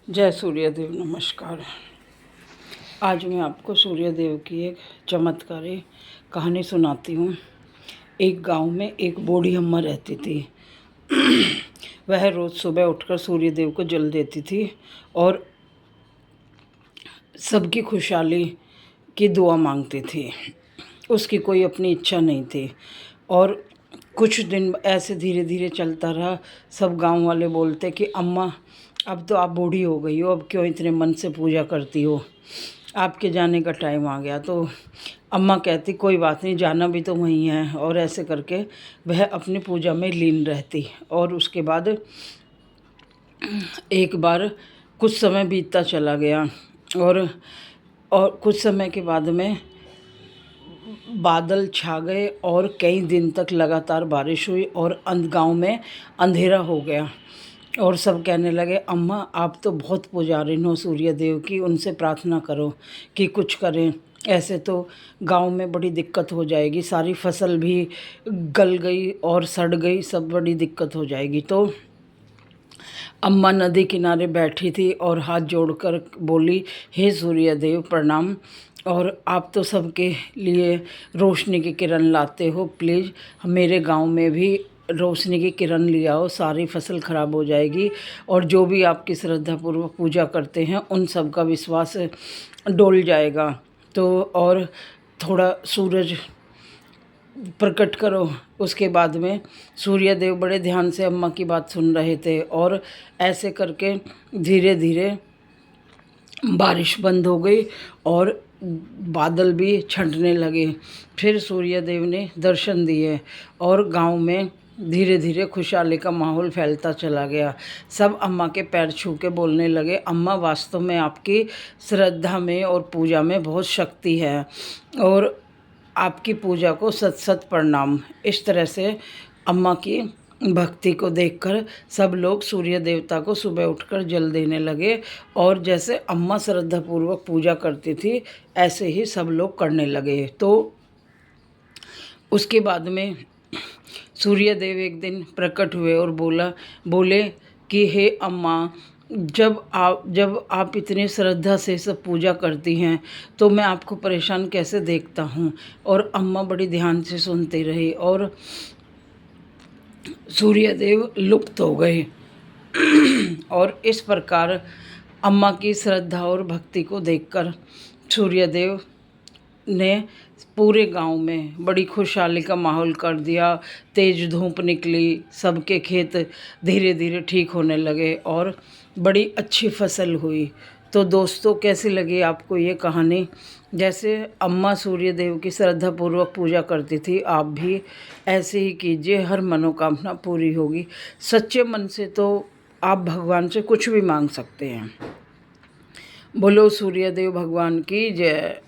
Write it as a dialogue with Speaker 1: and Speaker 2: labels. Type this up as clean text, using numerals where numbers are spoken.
Speaker 1: जय सूर्यदेव। नमस्कार। आज मैं आपको सूर्यदेव की एक चमत्कारी कहानी सुनाती हूँ। एक गांव में एक बूढ़ी अम्मा रहती थी। वह रोज़ सुबह उठकर सूर्यदेव को जल देती थी और सबकी खुशहाली की दुआ मांगती थी। उसकी कोई अपनी इच्छा नहीं थी। और कुछ दिन ऐसे धीरे धीरे चलता रहा। सब गांव वाले बोलते कि अम्मा, अब तो आप बूढ़ी हो गई हो, अब क्यों इतने मन से पूजा करती हो, आपके जाने का टाइम आ गया। तो अम्मा कहती कोई बात नहीं, जाना भी तो वहीं है। और ऐसे करके वह अपनी पूजा में लीन रहती। और उसके बाद एक बार कुछ समय बीतता चला गया और कुछ समय के बाद में बादल छा गए और कई दिन तक लगातार बारिश हुई और गांव में अंधेरा हो गया। और सब कहने लगे अम्मा, आप तो बहुत पुजारिन हो सूर्य देव की, उनसे प्रार्थना करो कि कुछ करें। ऐसे तो गांव में बड़ी दिक्कत हो जाएगी, सारी फसल भी गल गई और सड़ गई, सब बड़ी दिक्कत हो जाएगी। तो अम्मा नदी किनारे बैठी थी और हाथ जोड़कर बोली, हे सूर्य देव प्रणाम, और आप तो सबके लिए रोशनी की किरण लाते हो, प्लीज़ मेरे गांव में भी रोशनी की किरण ले आओ, सारी फसल खराब हो जाएगी और जो भी आपकी श्रद्धापूर्वक पूजा करते हैं उन सब का विश्वास डोल जाएगा। तो और थोड़ा सूरज प्रकट करो। उसके बाद में सूर्यदेव बड़े ध्यान से अम्मा की बात सुन रहे थे और ऐसे करके धीरे धीरे बारिश बंद हो गई और बादल भी छंटने लगे। फिर सूर्यदेव ने दर्शन दिए और गांव में धीरे धीरे खुशहाली का माहौल फैलता चला गया। सब अम्मा के पैर छू के बोलने लगे, अम्मा वास्तव में आपकी श्रद्धा में और पूजा में बहुत शक्ति है और आपकी पूजा को सत सत प्रणाम। इस तरह से अम्मा की भक्ति को देखकर सब लोग सूर्य देवता को सुबह उठकर जल देने लगे और जैसे अम्मा श्रद्धापूर्वक पूजा करती थी ऐसे ही सब लोग करने लगे। तो उसके बाद में सूर्य देव एक दिन प्रकट हुए और बोले कि हे अम्मा, जब आप इतनी श्रद्धा से सब पूजा करती हैं तो मैं आपको परेशान कैसे देखता हूँ। और अम्मा बड़ी ध्यान से सुनती रही और सूर्यदेव लुप्त हो गए। और इस प्रकार अम्मा की श्रद्धा और भक्ति को देखकर सूर्यदेव ने पूरे गांव में बड़ी खुशहाली का माहौल कर दिया। तेज धूप निकली, सबके खेत धीरे धीरे ठीक होने लगे और बड़ी अच्छी फसल हुई। तो दोस्तों, कैसी लगी आपको ये कहानी? जैसे अम्मा सूर्यदेव की श्रद्धापूर्वक पूजा करती थी, आप भी ऐसे ही कीजिए, हर मनोकामना पूरी होगी। सच्चे मन से तो आप भगवान से कुछ भी मांग सकते हैं। बोलो सूर्यदेव भगवान की जय।